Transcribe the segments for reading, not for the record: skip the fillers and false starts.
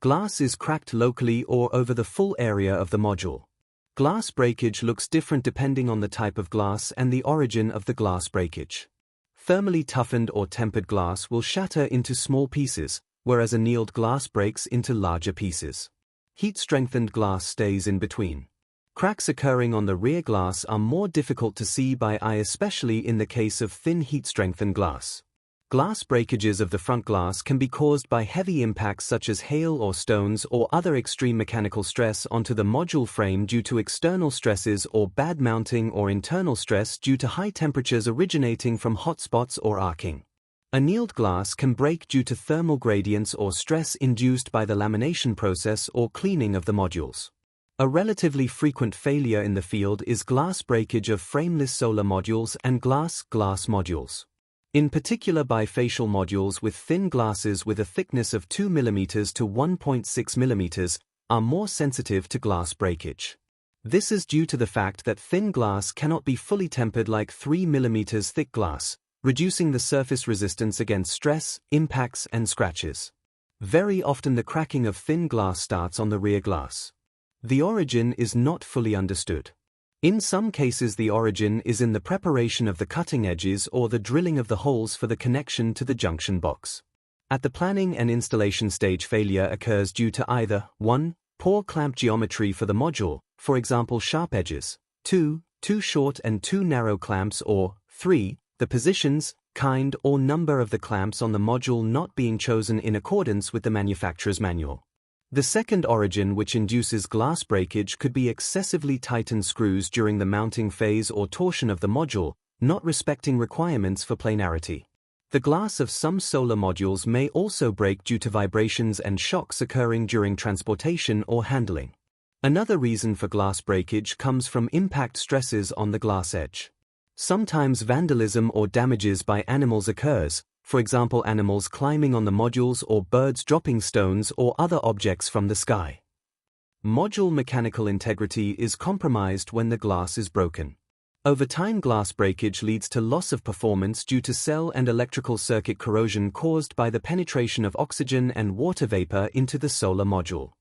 Glass is cracked locally or over the full area of the module. Glass breakage looks different depending on the type of glass and the origin of the glass breakage. Thermally toughened or tempered glass will shatter into small pieces, whereas annealed glass breaks into larger pieces. Heat-strengthened glass stays in between. Cracks occurring on the rear glass are more difficult to see by eye, especially in the case of thin heat-strengthened glass. Glass breakages of the front glass can be caused by heavy impacts such as hail or stones or other extreme mechanical stress onto the module frame due to external stresses or bad mounting, or internal stress due to high temperatures originating from hot spots or arcing. Annealed glass can break due to thermal gradients or stress induced by the lamination process or cleaning of the modules. A relatively frequent failure in the field is glass breakage of frameless solar modules and glass modules. In particular, bifacial modules with thin glasses with a thickness of 2 mm to 1.6 mm are more sensitive to glass breakage. This is due to the fact that thin glass cannot be fully tempered like 3 mm thick glass, reducing the surface resistance against stress, impacts, and scratches. Very often the cracking of thin glass starts on the rear glass. The origin is not fully understood. In some cases the origin is in the preparation of the cutting edges or the drilling of the holes for the connection to the junction box. At the planning and installation stage, failure occurs due to either 1. Poor clamp geometry for the module, for example sharp edges, 2. Too short and too narrow clamps, or 3. The positions, kind, or number of the clamps on the module not being chosen in accordance with the manufacturer's manual. The second origin which induces glass breakage could be excessively tightened screws during the mounting phase or torsion of the module, not respecting requirements for planarity. The glass of some solar modules may also break due to vibrations and shocks occurring during transportation or handling. Another reason for glass breakage comes from impact stresses on the glass edge. Sometimes vandalism or damages by animals occurs, for example animals climbing on the modules or birds dropping stones or other objects from the sky. Module mechanical integrity is compromised when the glass is broken. Over time, glass breakage leads to loss of performance due to cell and electrical circuit corrosion caused by the penetration of oxygen and water vapor into the solar module.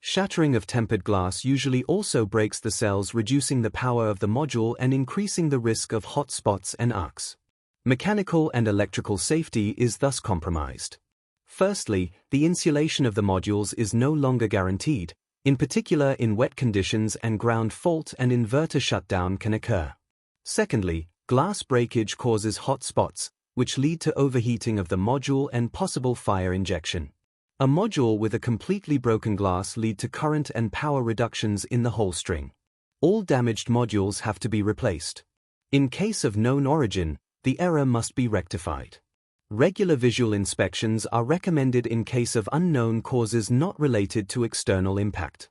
Shattering of tempered glass usually also breaks the cells, reducing the power of the module and increasing the risk of hot spots and arcs. Mechanical and electrical safety is thus compromised. Firstly, the insulation of the modules is no longer guaranteed, in particular in wet conditions, and ground fault and inverter shutdown can occur. Secondly, glass breakage causes hot spots, which lead to overheating of the module and possible fire injection. A module with a completely broken glass lead to current and power reductions in the whole string. All damaged modules have to be replaced. In case of known origin, the error must be rectified. Regular visual inspections are recommended in case of unknown causes not related to external impact.